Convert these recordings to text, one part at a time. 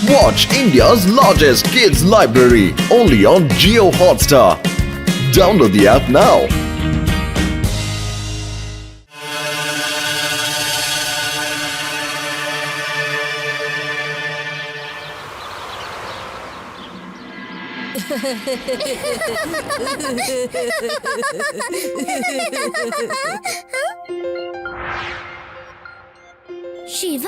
Watch India's largest kids library only on Jio Hotstar. Download the app now. Shiva,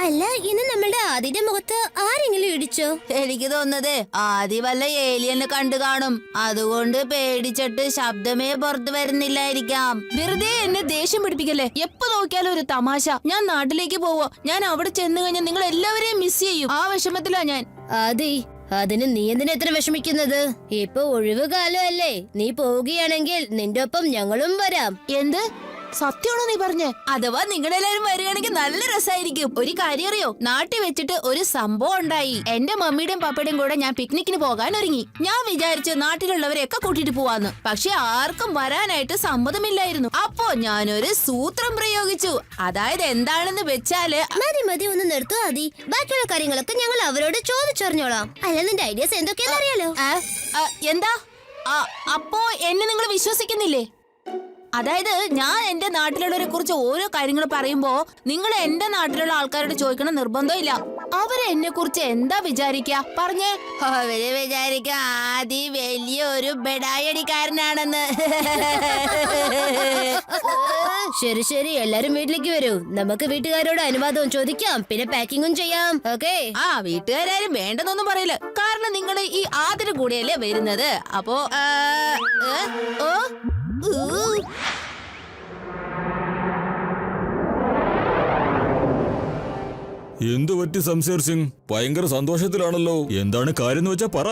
അല്ല ഇന്ന് നമ്മളുടെ ആദിന്റെ മുഖത്ത് ആരെങ്കിലും ഇടിച്ചോ? എനിക്ക് തോന്നുന്നത് ആദ്യ വല്ല ഏലിയനെ കണ്ടു കാണും, അതുകൊണ്ട് പേടിച്ചിട്ട് ശബ്ദമേ പുറത്തു വരുന്നില്ലായിരിക്കാം. വെറുതെ എന്നെ ദേഷ്യം പിടിപ്പിക്കല്ലേ. എപ്പോ നോക്കിയാലും ഒരു തമാശ. ഞാൻ നാട്ടിലേക്ക് പോവോ, ഞാൻ അവിടെ ചെന്ന് കഴിഞ്ഞാൽ നിങ്ങൾ എല്ലാവരെയും മിസ് ചെയ്യും. ആ വിഷമത്തിലാ ഞാൻ. ആദി, അതിന് നീ എന്തിനാ എത്ര വിഷമിക്കുന്നത്? ഇപ്പൊ ഒഴിവ് കാലമല്ലേ, നീ പോവുകയാണെങ്കിൽ നിന്റെ ഒപ്പം ഞങ്ങളും വരാം. എന്ത് സത്യമാണോ നീ പറഞ്ഞേ? അഥവാ നിങ്ങളെല്ലാരും വരികയാണെങ്കിൽ നല്ല രസമായിരിക്കും. ഒരു കാര്യം അറിയോ, നാട്ടിൽ വെച്ചിട്ട് ഒരു സംഭവം ഉണ്ടായി. എന്റെ മമ്മിയുടെയും പപ്പയുടെയും കൂടെ ഞാൻ പിക്നിക്കിന് പോകാൻ ഒരുങ്ങി. ഞാൻ വിചാരിച്ചു നാട്ടിലുള്ളവരെയൊക്കെ കൂട്ടിട്ട് പോവാന്ന്. പക്ഷെ ആർക്കും വരാനായിട്ട് സമ്മതമില്ലായിരുന്നു. അപ്പോ ഞാനൊരു സൂത്രം പ്രയോഗിച്ചു. അതായത് എന്താണെന്ന് വെച്ചാല്, മതി മതി, ഒന്ന് നിർത്തൂ ആദി. ബാക്കിയുള്ള കാര്യങ്ങളൊക്കെ ഞങ്ങൾ അവരോട് ചോദിച്ചറിഞ്ഞോളാം. അല്ല, നിന്റെ ഐഡിയാസ് എന്തൊക്കെയാന്ന് അറിയാലോ. എന്താ? അപ്പോ എന്നെ നിങ്ങൾ വിശ്വസിക്കുന്നില്ലേ? അതായത് ഞാൻ എന്റെ നാട്ടിലുള്ളവരെ കുറിച്ച് ഓരോ കാര്യങ്ങൾ പറയുമ്പോ നിങ്ങൾ എന്റെ നാട്ടിലുള്ള ആൾക്കാരോട് ചോദിക്കണം നിർബന്ധമില്ല. അവരെ എന്നെ കുറിച്ച് എന്താ വിചാരിക്ക പറഞ്ഞേ? അവര് വിചാരിക്ക ആദി വലിയൊരു ബെഡായടിക്കാരനാണെന്ന്. ശരി ശരി, എല്ലാരും വീട്ടിലേക്ക് വരൂ. നമുക്ക് വീട്ടുകാരോട് അനുവാദവും ചോദിക്കാം, പിന്നെ പാക്കിങ്ങും ചെയ്യാം. ഓക്കേ? വീട്ടുകാരും വേണ്ടെന്നൊന്നും പറയില്ല. കാരണം നിങ്ങൾ ഈ ആദിന്റെ കൂടെയല്ലേ വരുന്നത്. അപ്പോ എന്തു പറ്റി സംശയർ സിംഗ്? ഭയങ്കര സന്തോഷത്തിലാണല്ലോ. എന്താണ് കാര്യം എന്ന് വെച്ചാ പറ.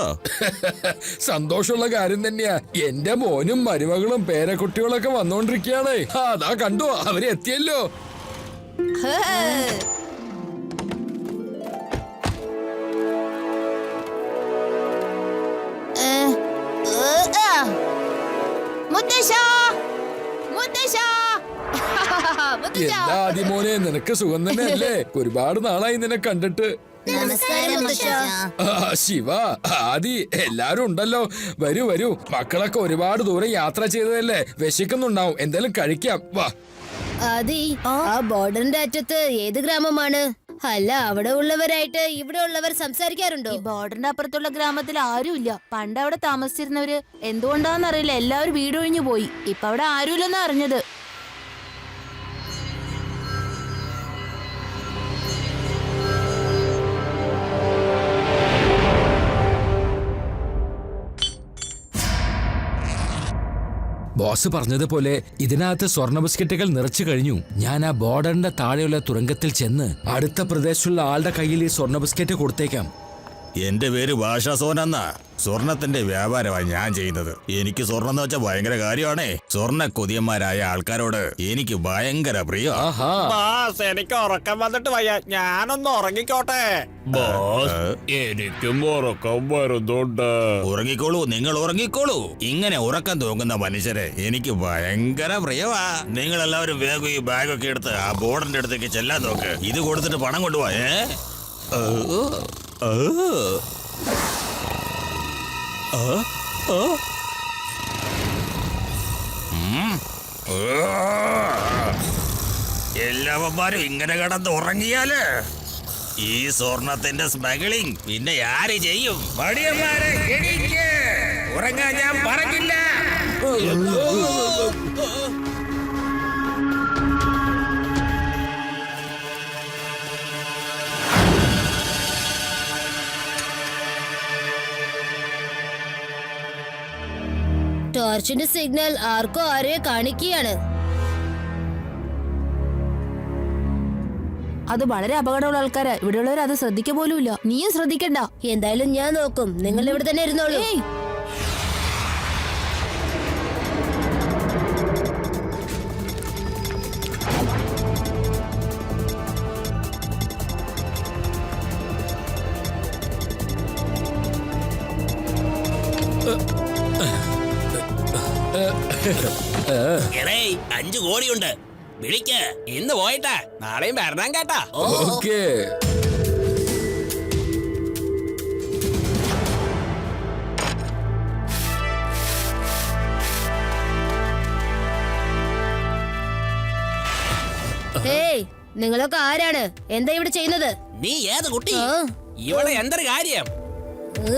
സന്തോഷമുള്ള കാര്യം തന്നെയാ. എന്റെ മോനും മരുമകളും പേരക്കുട്ടികളൊക്കെ വന്നോണ്ടിരിക്കയാണ്. അതാ കണ്ടോ, അവര് എത്തിയല്ലോ. എന്താ ആദിമോനെ, നിനക്ക് സുഖം തന്നെയല്ലേ? ഒരുപാട് നാളായി നിന്നെ കണ്ടിട്ട്. ശിവ, ആദി, എല്ലാരും ഉണ്ടല്ലോ. വരൂ വരൂ. മക്കളൊക്കെ ഒരുപാട് ദൂരം യാത്ര ചെയ്തതല്ലേ, വിശക്കുന്നുണ്ടാവും. എന്തെങ്കിലും കഴിക്കാം, വാ. ആദി, ആ ബോർഡറിന്റെ അറ്റത്ത് ഏത് ഗ്രാമമാണ്? അല്ല, അവിടെ ഉള്ളവരായിട്ട് ഇവിടെ ഉള്ളവർ സംസാരിക്കാറുണ്ടോ? ഈ ബോർഡറിന്റെ അപ്പുറത്തുള്ള ഗ്രാമത്തിൽ ആരുമില്ല. പണ്ട് അവിടെ താമസിച്ചിരുന്നവര് എന്തുകൊണ്ടാന്നറിയില്ല എല്ലാവരും വീടൊഴിഞ്ഞു പോയി. ഇപ്പൊ അവിടെ ആരുമില്ലെന്നാ അറിഞ്ഞത്. ബോസ് പറഞ്ഞതുപോലെ ഇതിനകത്ത് സ്വർണ്ണ ബിസ്ക്കറ്റുകൾ നിറച്ചു കഴിഞ്ഞു. ഞാൻ ആ ബോർഡറിന്റെ താഴെയുള്ള തുരങ്കത്തിൽ ചെന്ന് അടുത്ത പ്രദേശത്തുള്ള ആളുടെ കയ്യിൽ ഈ സ്വർണ്ണ ബിസ്ക്കറ്റ് കൊടുത്തേക്കാം. എന്റെ പേര് ഭാഷാ സോനെന്നാ. സ്വർണത്തിന്റെ വ്യാപാരമാണ് ഞാൻ ചെയ്യുന്നത്. എനിക്ക് സ്വർണം എന്ന് വെച്ചാൽ ഭയങ്കര കാര്യമാണേ. സ്വർണ്ണ കൊതിയന്മാരായ ആൾക്കാരോട് എനിക്ക് ഭയങ്കര പ്രിയ. എനിക്ക് ഉറക്കം വന്നിട്ട് വയ്യ, ഞാനൊന്ന് ഉറങ്ങിക്കോട്ടെ. എനിക്കും ഉറക്കം വരുന്നുണ്ട്. ഉറങ്ങിക്കോളൂ, നിങ്ങൾ ഉറങ്ങിക്കോളൂ. ഇങ്ങനെ ഉറക്കം തൂങ്ങുന്ന മനുഷ്യരെ എനിക്ക് ഭയങ്കര പ്രിയവാ. നിങ്ങൾ എല്ലാവരും വേഗം ഈ ബാഗൊക്കെ എടുത്ത് ആ ബോർഡിന്റെ അടുത്തേക്ക് ചെല്ലാൻ നോക്ക്. ഇത് കൊടുത്തിട്ട് പണം കൊണ്ടുപോയേ. എല്ലാവന്മാരും ഇങ്ങനെ കിടന്ന് ഉറങ്ങിയാല് ഈ സ്വർണത്തിന്റെ സ്മഗ്ലിംഗ് പിന്നെ ആര് ചെയ്യും? മടിയന്മാരെ എണീക്ക്, ഉറങ്ങാൻ ഞാൻ പറഞ്ഞില്ല. ടോർച്ചിന്റെ സിഗ്നൽ ആർക്കോ ആരെയോ കാണിക്കുകയാണ്. അത് വളരെ അപകടമുള്ള ആൾക്കാരാ. ഇവിടെയുള്ളവർ അത് ശ്രദ്ധിക്ക പോലുമില്ല. നീയും ശ്രദ്ധിക്കണ്ട. എന്തായാലും ഞാൻ നോക്കും, നിങ്ങൾ ഇവിടെ തന്നെ ഇരുന്നോളൂ. എടേ, 5 കോടിയുണ്ട്, വിളിക്ക്. ഇന്ന് പോയിട്ടാ നാളെയും വരണം കേട്ടാ. ഓക്കേ. നിങ്ങളൊക്കെ ആരാണ്? എന്താ ഇവിടെ ചെയ്യുന്നത്? നീ ഏത് കുട്ടി? ആ, ഇവിടെ എന്തൊരു കാര്യം? ഉ,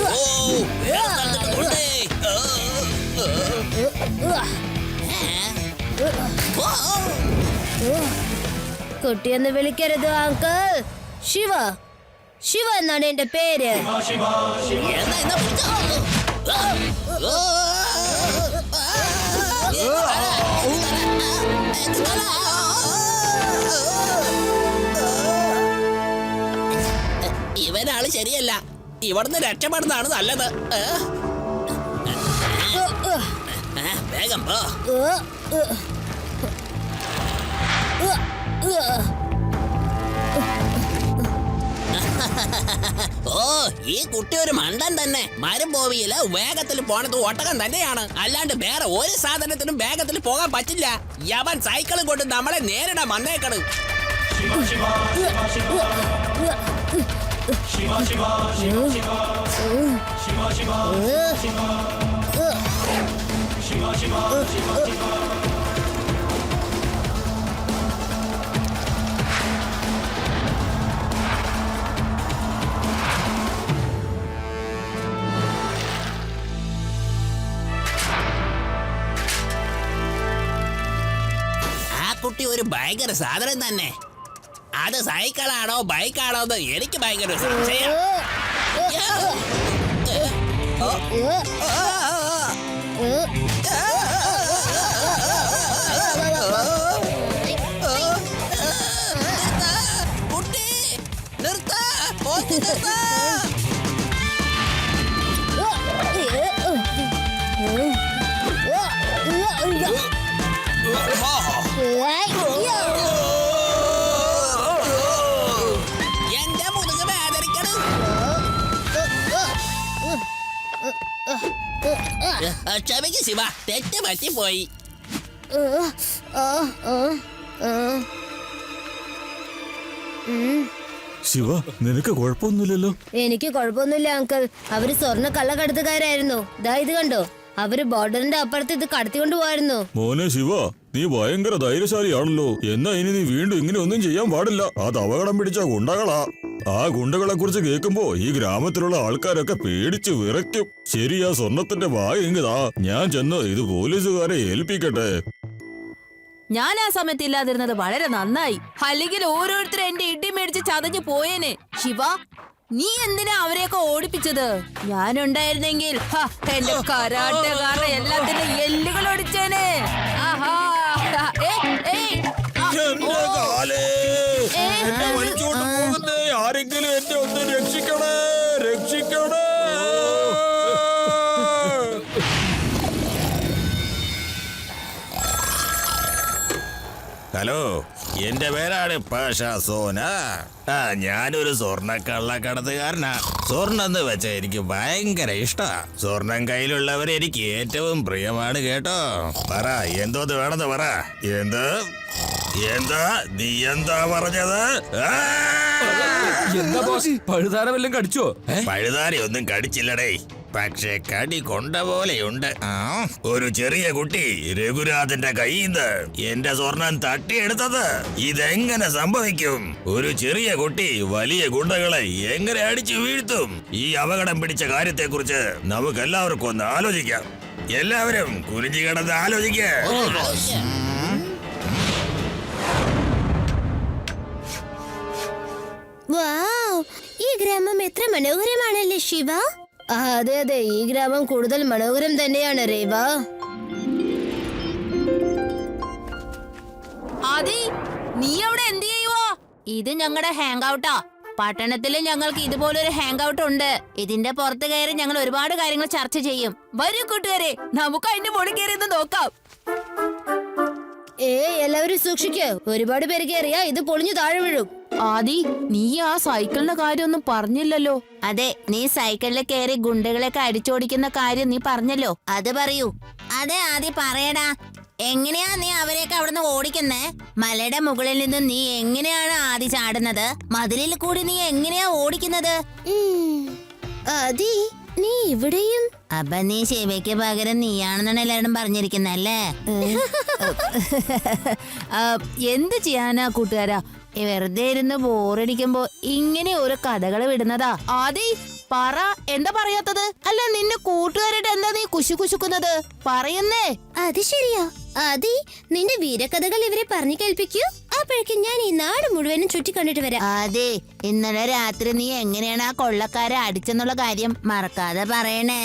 ഓ, വേറെ സ്ഥലത്തോട്ട് കൊണ്ടേ. കുട്ടിയെന്ന് വിളിക്കരുത് അങ്കിൾ. ശിവ, ശിവ എന്നാണ് എന്റെ പേര്. എന്നാ പിടിച്ചോ. ഇവനാള് ശരിയല്ല. ഇവിടുന്ന് രക്ഷപ്പെടുന്നതാണ് നല്ലത്. വേഗം പോ. ഓ, ഈ കുട്ടി ഒരു മണ്ടൻ തന്നെ. മരം പോവിയില്ല, വേഗത്തിൽ പോണത് ഒട്ടകം തന്നെയാണ്. അല്ലാണ്ട് വേറെ ഒരു സാധനത്തിനും വേഗത്തിൽ പോകാൻ പറ്റില്ല. യവൻ സൈക്കിളും കൊണ്ട് നമ്മളെ നേരിടാൻ വന്നേക്കണ്. ആ കുട്ടി ഒരു ഭയങ്കര സാധനം തന്നെ. അത് സൈക്കിളാണോ ബൈക്കാണോ എന്ന് എനിക്ക് ഭയങ്കര സംശയം. കുട്ടി നിർത്ത. എന്റെ മുതുക് വേദനിക്കണം. ക്ഷമിക്ക് ശിവ, തെറ്റ് പറ്റിപ്പോയി. ശിവ, നിനക്ക് കുഴപ്പമൊന്നുമില്ലല്ലോ? എനിക്ക് കുഴപ്പമൊന്നുമില്ല അങ്കിൾ. അവര് സ്വർണ്ണ കള്ളക്കടത്തുകാരായിരുന്നു. ദാ ഇത് കണ്ടോ, അവര് ബോർഡറിന്റെ അപ്പുറത്ത് ഇത് കടത്തിക്കൊണ്ട് പോവായിരുന്നു. മോനെ ശിവ, നീ ഭയങ്കര ധൈര്യശാലിയാണല്ലോ. എന്നാ ഇനി നീ വീണ്ടും ഇങ്ങനെ ഒന്നും ചെയ്യാൻ പാടില്ല. അത് അപകടം പിടിച്ച ഗുണ്ടകളാ. ആ ഗുണ്ടകളെ കുറിച്ച് കേൾക്കുമ്പോ ഈ ഗ്രാമത്തിലുള്ള ആൾക്കാരൊക്കെ പേടിച്ച് വിറയ്ക്കും. ശരിയാ, സ്വർണത്തിന്റെ വായ ഇങ്ങതാ. ഞാൻ ചെന്ന് ഇത് പോലീസുകാരെ ഏൽപ്പിക്കട്ടെ. ഞാൻ ആ സമയത്ത് ഇല്ലാതിരുന്നത് വളരെ നന്നായി. അല്ലെങ്കിൽ ഓരോരുത്തരും എന്റെ ഇടി മേടിച്ച് ചതഞ്ഞു പോയേനെ. ശിവ, നീ എന്തിനാ അവരെയൊക്കെ ഓടിപ്പിച്ചത്? ഞാനുണ്ടായിരുന്നെങ്കിൽ എന്റെ കരാട്ടക്കാരുടെ എല്ലാത്തിന്റെ എല്ലുകൾ ഒടിച്ചേനെ. ആഹാ. എന്റെ കാലേ, എന്നെ വലിച്ചോണ്ട് പോകുന്നേ. ആരെങ്കിലും എന്നെ ഒന്ന് രക്ഷിക്കണേ, രക്ഷിക്കണേ. ഹലോ, എന്റെ പേരാണ് പാഷ സോന. ഞാനൊരു സ്വർണ്ണ കള്ളക്കടത്തുകാരനാ. സ്വർണ്ണം എന്ന് വെച്ചാൽ എനിക്ക് ഭയങ്കര ഇഷ്ടാ. സ്വർണം കയ്യിലുള്ളവർ എനിക്ക് ഏറ്റവും പ്രിയമാണ് കേട്ടോ. പറ, എന്തോന്ന് വേണമെന്ന് പറ. എന്താ നീ എന്താ പറഞ്ഞത്? എന്താ ബോസ്, പഴുതാര വല്ലതും കടിച്ചോ? പഴുതാരി ഒന്നും കടിച്ചില്ലടേ, പക്ഷെ കടി കൊണ്ട പോലെയുണ്ട്. ഒരു ചെറിയ കുട്ടി രഘുരാജന്റെ കയ്യിൽ നിന്ന് എന്റെ സ്വർണം തട്ടിയെടുത്തത് ഇതെങ്ങനെ സംഭവിക്കും? ഒരു ചെറിയ കുട്ടി വലിയ ഗുണ്ടകളെ എങ്ങനെ അടിച്ചു വീഴ്ത്തും? ഈ അപകടം പിടിച്ച കാര്യത്തെക്കുറിച്ച് നമുക്ക് എല്ലാവർക്കും ഒന്ന് ആലോചിക്കാം. എല്ലാവരും കുനിഞ്ഞു കിടന്ന് ആലോചിക്ക. വൗ, ഈ ഗ്രാമം എത്ര മനോഹരമാണല്ലേ ശിവ? അതെ അതെ, ഈ ഗ്രാമം കൂടുതൽ മനോഹരം തന്നെയാണ് രേവ. ആദി, നീ അവിടെ എന്ത് ചെയ്യുവോ? ഇത് ഞങ്ങളുടെ ഹാങ് ഔട്ടാ. പട്ടണത്തില് ഞങ്ങൾക്ക് ഇതുപോലൊരു ഹാങ് ഔട്ട് ഉണ്ട്. ഇതിന്റെ പുറത്ത് കയറി ഞങ്ങൾ ഒരുപാട് കാര്യങ്ങൾ ചർച്ച ചെയ്യും. വരൂ കൂട്ടുകാരെ, നമുക്ക് അതിന്റെ മുകളിൽ കയറി ഒന്ന് നോക്കാം. എല്ലാവരും സൂക്ഷിക്ക്. ഒരുപാട് പേര് കയറിയാ ഇത് പൊളിഞ്ഞു താഴെ വീഴും. ആദി, നീ ആ സൈക്കിളിന്റെ കാര്യമൊന്നും പറഞ്ഞില്ലല്ലോ. അതെ, നീ സൈക്കിളിൽ കയറി ഗുണ്ടകളൊക്കെ അടിച്ചോടിക്കുന്ന കാര്യം നീ പറഞ്ഞല്ലോ. അത് പറയൂ. അതെ ആദി, പറയടാ. എങ്ങനെയാ നീ അവരെയൊക്കെ അവിടുന്ന് ഓടിക്കുന്നേ? മലയുടെ മുകളിൽ നിന്ന് നീ എങ്ങനെയാണ് ആദി ചാടുന്നത്? മതിലിൽ കൂടി നീ എങ്ങനെയാ ഓടിക്കുന്നത്? ആദി, നീ ഇവിടെയും? അപ്പൊ നീ ശിവയ്ക്ക് പകരം നീയാണെന്നാണ് എല്ലാവരും പറഞ്ഞിരിക്കുന്നല്ലേ? എന്ത് ചെയ്യാനാ കൂട്ടുകാരാ, വെറുതെ ഇരുന്ന് ബോറടിക്കുമ്പോ ഇങ്ങനെ ഓരോ കഥകൾ വിടുന്നതാ. ആദി പറ, എന്താ പറയാത്തത്? അല്ല, നിന്റെ കൂട്ടുകാരായിട്ട് എന്താ നീ കുശുകുശുക്കുന്നത്? പറയുന്നേ. അത് ശരിയാ. ആദി, നിന്റെ വീരകഥകൾ ഇവരെ പറഞ്ഞു കേൾപ്പിക്കൂ. അപ്പോഴേക്കും ഞാൻ ഈ നാട് മുഴുവനും ചുറ്റി കണ്ടിട്ട് വരാം. അതെ, ഇന്നലെ രാത്രി നീ എങ്ങനെയാണ് ആ കൊള്ളക്കാരെ അടിച്ചെന്നുള്ള കാര്യം മറക്കാതെ പറയണേ.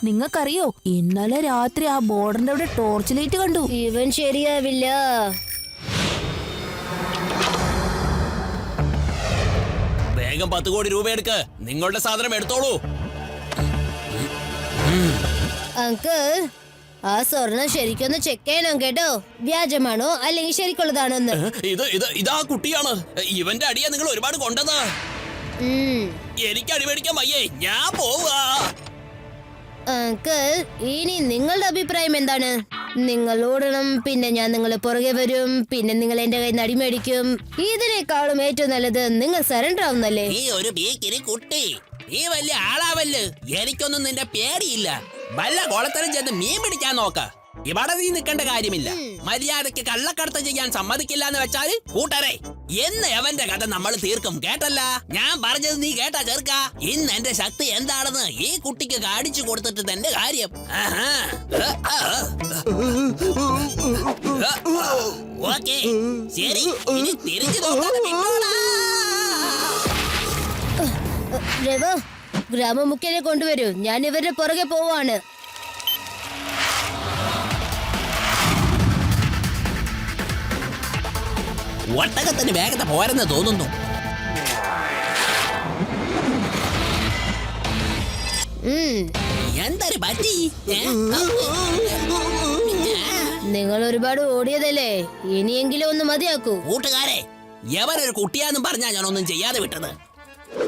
നിങ്ങൾക്കറിയോ, ഇന്നലെ രാത്രി ആ ബോർഡറിന്റെ അവിടെ ടോർച്ച് ലൈറ്റ് കണ്ടു. ഇവൻ ശരിയാവില്ല. വേഗം 10 കോടി രൂപ എടുക്ക്. നിങ്ങളുടെ സാധനം എടുത്തോളൂ. അങ്കിൾ, ആ സ്വർണം ശരിക്കൊന്ന് ചെക്ക് ചെയ്യണം കേട്ടോ. വ്യാജമാണോ അല്ലെങ്കിൽ ശരിക്കുള്ളതാണോ എന്ന്. ഇതാ കുട്ടിയാണ്. ഇവന്റെ അടിയാ നിങ്ങൾ ഒരുപാട് കൊണ്ടത്. എനിക്ക് അടിമേടിക്കാൻ വയ്യേ, ഞാൻ പോവാ. അങ്കിൾ, ഇനി നിങ്ങളുടെ അഭിപ്രായം എന്താണ്? നിങ്ങൾ ഓടണം, പിന്നെ ഞാൻ നിങ്ങളെ പുറകെ വരും, പിന്നെ നിങ്ങൾ എന്റെ കയ്യിൽ നിന്ന് അടിമേടിക്കും. ഇതിനേക്കാളും ഏറ്റവും നല്ലത് നിങ്ങൾ സറണ്ടർ ആവുന്നല്ലേ? നീ ഒരു ബീക്കിരി കുട്ടി, നീ വലിയ ആളാവല്ല്. എനിക്കൊന്നും നിന്റെ പേടിയില്ല. വല്ല കോളത്തരം ചെന്ന് മീൻ പിടിക്കാൻ നോക്ക. ഇവിടെ നീ നിൽക്കേണ്ട കാര്യമില്ല. മര്യാദക്ക് കള്ളക്കടത്ത് ചെയ്യാൻ സമ്മതിക്കില്ല എന്ന് വെച്ചാൽ കൂട്ടരെ, എന്ന് അവന്റെ കഥ നമ്മൾ തീർക്കും. കേട്ടല്ല? ഞാൻ പറഞ്ഞത് നീ കേട്ടാ ചെറുക്ക? ഇന്ന് എന്റെ ശക്തി എന്താണെന്ന് ഈ കുട്ടിക്ക് കാണിച്ചു കൊടുത്തിട്ട് തന്റെ കാര്യം. ഓക്കേ, ശരി, ഇനി തിരിച്ചു നോക്കാതെ വിട്ടോളാ. രവ, ഗ്രാമമുഖ്യനെ കൊണ്ടുവരൂ. ഞാൻ ഇവരുടെ പുറകെ പോവാണ്. ഒട്ടകത്തിന് വേഗത പോരെന്ന് തോന്നുന്നു. എന്തൊരു പറ്റി? നിങ്ങൾ ഒരുപാട് ഓടിയതല്ലേ, ഇനിയെങ്കിലും ഒന്ന് മതിയാക്കൂ. കൂട്ടുകാരെ, എവരൊരു കുട്ടിയാന്നും പറഞ്ഞാ ഞാനൊന്നും ചെയ്യാതെ വിട്ടത്.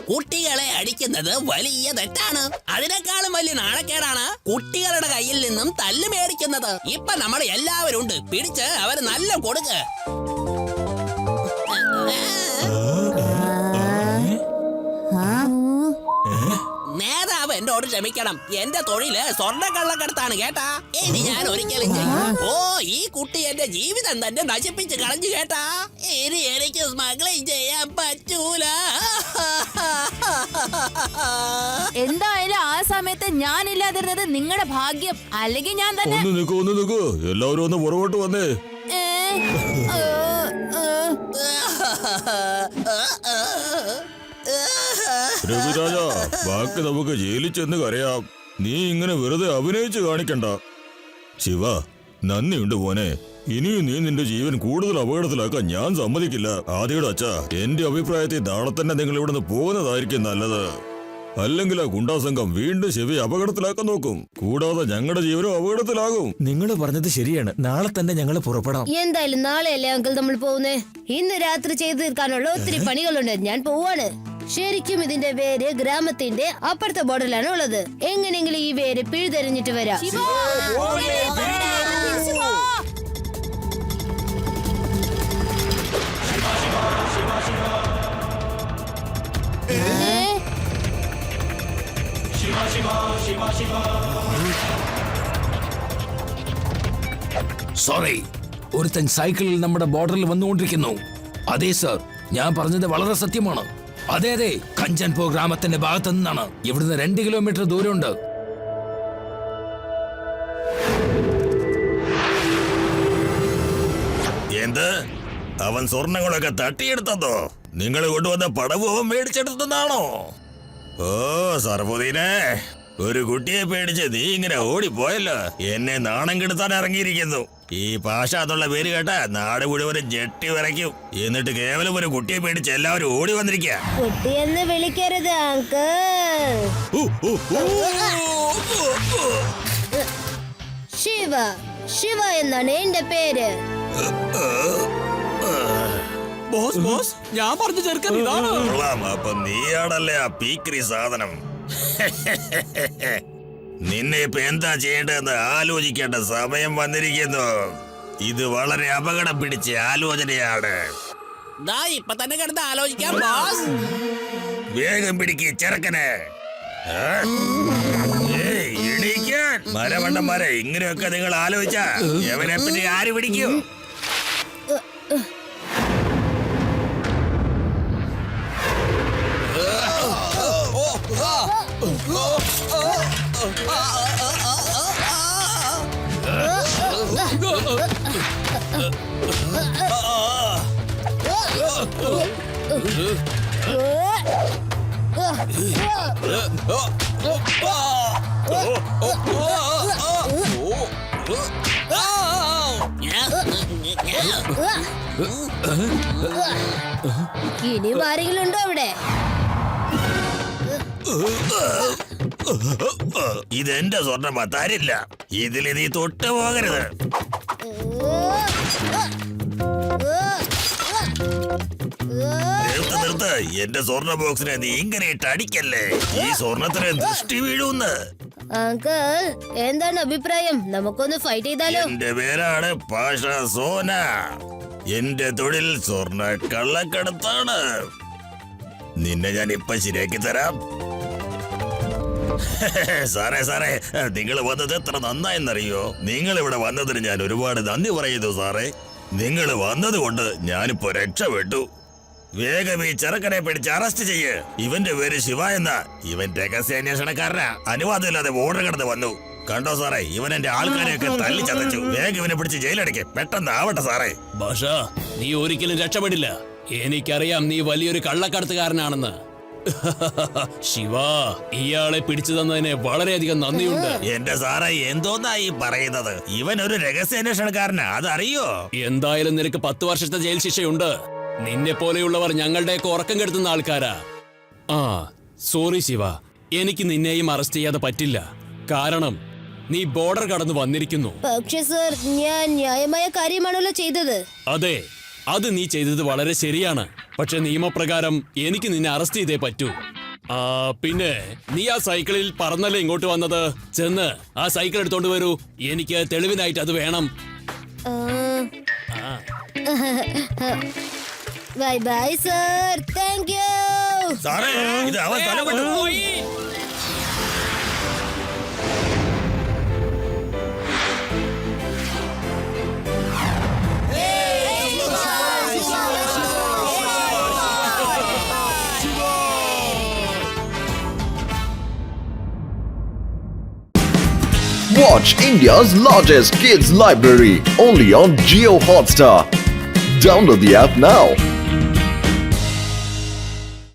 കുട്ടികളെ അടിക്കുന്നത് വലിയ തെറ്റാണ്. അതിനേക്കാളും വലിയ നാണക്കേടാണ് കുട്ടികളുടെ കയ്യിൽ നിന്നും തല്ല് മേടിക്കുന്നത്. ഇപ്പൊ നമ്മൾ എല്ലാവരും ഉണ്ട്. പിടിച്ച് അവര് നല്ല കൊടുക്ക്. നേതാവ് എന്നോട് ക്ഷമിക്കണം. എന്റെ തൊഴില് സ്വർണ്ണ കള്ളക്കടത്താണ് കേട്ടാ. ഇനി ഞാൻ ഒരിക്കലും ചെയ്യും. ഓ, ഈ കുട്ടി എന്റെ ജീവിതം തന്നെ നശിപ്പിച്ച് കളഞ്ഞു കേട്ടാ. ഇനി എനിക്ക് സ്മഗ്ലിംഗ് ചെയ്യാൻ പറ്റൂല. എന്തായാലും ആ സമയത്ത് ഞാനില്ലാതിരുന്നത് നിങ്ങളുടെ ഭാഗ്യം. അല്ലെങ്കിൽ ഞാൻ തന്നെ. ഒന്ന് നിൽക്കൂ, എല്ലാവരും ഒന്ന് പുറകോട്ട് വന്നേ. രവിരാജ, ബാക്കി നമുക്ക് ജയിലിൽ ചെന്ന് കരയാം. നീ ഇങ്ങനെ വെറുതെ അഭിനയിച്ച് കാണിക്കണ്ട. ശിവ, നന്ദിയുണ്ട് മോനെ. ഇനിയും നീ നിന്റെ ജീവൻ കൂടുതൽ അപകടത്തിലാക്കാൻ ഞാൻ സമ്മതിക്കില്ല. ആദ്യയുടെ അച്ഛ, എന്റെ അഭിപ്രായത്തിൽ നാളെ തന്നെ നിങ്ങൾ ഇവിടുന്ന് പോകുന്നതായിരിക്കും നല്ലത്. അല്ലെങ്കിൽ ആ ഗുണ്ടാസംഘം വീണ്ടും ശിവയെ അപകടത്തിലാക്കാൻ നോക്കും. കൂടാതെ ഞങ്ങളുടെ ജീവനും അപകടത്തിലാകും. നിങ്ങൾ പറഞ്ഞത് ശരിയാണ്. നാളെ തന്നെ ഞങ്ങൾ പുറപ്പെടാം. എന്തായാലും നാളെയല്ലേ അങ്കിൾ നമ്മൾ പോകുന്നേ. ഇന്ന് രാത്രി ചെയ്തു തീർക്കാനുള്ള ഒത്തിരി പണികളുണ്ട്. ഞാൻ പോവാണ്. ശരിക്കും ഇതിന്റെ വേര് ഗ്രാമത്തിന്റെ അപ്പുറത്തെ ബോർഡറിലാണ് ഉള്ളത്. എങ്ങനെയെങ്കിലും ഈ വേര് പിഴുതെറിഞ്ഞിട്ട് വരാം. സോറി, ഒരുത്തൻ സൈക്കിളിൽ നമ്മുടെ ബോർഡറിൽ വന്നുകൊണ്ടിരിക്കുന്നു. അതെ സർ, ഞാൻ പറഞ്ഞത് വളരെ സത്യമാണ്. അതെ അതെ, കഞ്ചൻപോ ഗ്രാമത്തിന്റെ ഭാഗത്ത് നിന്നാണ്. ഇവിടുന്ന് 2 കിലോമീറ്റർ ദൂരമുണ്ട്. എന്ത്? അവൻ സ്വർണങ്ങളൊക്കെ തട്ടിയെടുത്തതോ? നിങ്ങൾ കൊണ്ടുവന്ന പടവും അവൻ മേടിച്ചെടുത്തതാണോ? ഓ സർഫുദ്ദീനെ, ഒരു കുട്ടിയെ പേടിച്ച് നീ ഇങ്ങനെ ഓടിപ്പോയല്ലോ. എന്നെ നാണം കെടുത്താൻ ഇറങ്ങിയിരിക്കുന്നു. ഈ പാഷ എന്നുള്ള പേര് കേട്ടാ നാട് മുഴുവനും ജെട്ടി വരയ്ക്കും. എന്നിട്ട് കേവലം ഒരു കുട്ടിയെ പേടിച്ച് എല്ലാവരും ഓടി വന്നിരിക്കുക. കുട്ടിയെന്ന് വിളിക്കരുത് അങ്കിൾ. ശിവ, ശിവ എന്നാണ് എന്റെ പേര്. ബോസ് ബോസ്, ഞാൻ പറഞ്ഞു ചേർക്കാൻ ഇതാണ്. അപ്പൊ നീയാണല്ലേ ആ പീക്രി സാധനം. നിന്നെ ഇപ്പൊ എന്താ ചെയ്യേണ്ടതെന്ന് ആലോചിക്കേണ്ട സമയം വന്നിരിക്കുന്നു. ഇത് വളരെ അപകടം പിടിച്ച ആലോചനയാണ്. ദാ ഇപ്പൊ തന്നെ കിടന്ന് ആലോചിക്കാം ബോസ്. വേഗം പിടിക്ക് ചെറുക്കനെ. എണീക്കാൻ മരമണ്ടന്മാരെ, ഇങ്ങനെയൊക്കെ നിങ്ങൾ ആലോചിച്ച എവനെ പറ്റി ആര് പിടിക്കും? ഇനി ആരെങ്കിലും ഉണ്ടോ അവിടെ? ഇതെന്റെ സ്വർണ്ണമാ, തരില്ല. ഇതിൽ നീ തൊട്ട് പോകരുത്. നിർത്ത്. എന്റെ സ്വർണ്ണ ബോക്സിനെ നീ ഇങ്ങനെ ഇട്ട് അടിക്കല്ലേ. ഈ സ്വർണത്തിന് ദൃഷ്ടി വീഴുന്ന്. അങ്കിൾ, എന്താണ് അഭിപ്രായം? നമുക്കൊന്ന് ഫൈറ്റ് ചെയ്താലോ? എന്റെ പേരാണ് പാഷ സോന. എന്റെ തൊഴിൽ സ്വർണ്ണ കള്ളക്കടത്താണ്. നിന്നെ ഞാൻ ഇപ്പൊ ശരിയാക്കി തരാം. സാറേ, നിങ്ങൾ വന്നത് എത്ര നന്നായെന്നറിയോ? നിങ്ങൾ ഇവിടെ വന്നതിന് ഞാൻ ഒരുപാട് നന്ദി പറയുന്നു സാറേ. നിങ്ങൾ വന്നത് കൊണ്ട് ഞാനിപ്പോ രക്ഷപ്പെട്ടു. വേഗം ഈ ചെറുക്കനെ പിടിച്ച് അറസ്റ്റ് ചെയ്യ്. ഇവന്റെ പേര് ശിവ എന്ന. ഇവൻ രഹസ്യാന്വേഷണക്കാരനാ. അനുവാദമില്ലാതെ ബോർഡർ കടന്ന് വന്നു. കണ്ടോ സാറേ, ഇവൻ എന്റെ ആൾക്കാരെയൊക്കെ തല്ലി ചതച്ചു. വേഗം ഇവനെ പിടിച്ച് ജയിലടയ്ക്ക്. പെട്ടെന്ന് ആവട്ടെ സാറേ. ഭാഷ, നീ ഒരിക്കലും രക്ഷപ്പെടില്ല. എനിക്കറിയാം നീ വലിയൊരു കള്ളക്കടത്തുകാരനാണെന്ന്. ശിവ, ഇയാളെ പിടിച്ചു തന്നതിന് വളരെയധികം നന്ദിയുണ്ട്. എന്റെ സാറേ, എന്തോന്നായി പറയുന്നത്? ഇവൻ ഒരു രഹസ്യാന്വേഷണക്കാരനാ, അതറിയോ? എന്തായാലും നിനക്ക് 10 വർഷത്തെ ജയിൽ ശിക്ഷയുണ്ട്. നിന്നെ പോലെയുള്ളവർ ഞങ്ങളുടെയൊക്കെ ഉറക്കം കെടുത്തുന്ന ആൾക്കാരാ. സോറി ശിവ, എനിക്ക് നിന്നെയും അറസ്റ്റ് ചെയ്യാതെ പറ്റില്ല. കാരണം നീ ബോർഡർ കടന്നു വന്നിരിക്കുന്നു. പക്ഷേ സർ, ഞാൻ ന്യായമായ കാര്യമാണല്ലോ ചെയ്തത്. അതെ, അത് നീ ചെയ്തത് വളരെ ശരിയാണ്. പക്ഷെ നിയമപ്രകാരം എനിക്ക് നിന്നെ അറസ്റ്റ് ചെയ്തേ പറ്റൂ. പിന്നെ നീ ആ സൈക്കിളിൽ പറന്നല്ലേ ഇങ്ങോട്ട് വന്നത്? ചെന്ന് ആ സൈക്കിൾ എടുത്തോണ്ട് വരൂ. എനിക്ക് തെളിവിനായിട്ട് അത് വേണം. Bye bye sir, thank you. സാറേ, ഇത് അവൻ തലപ്പെട്ടു പോയി. Watch India's largest kids library only on Jio Hotstar. Download the app now.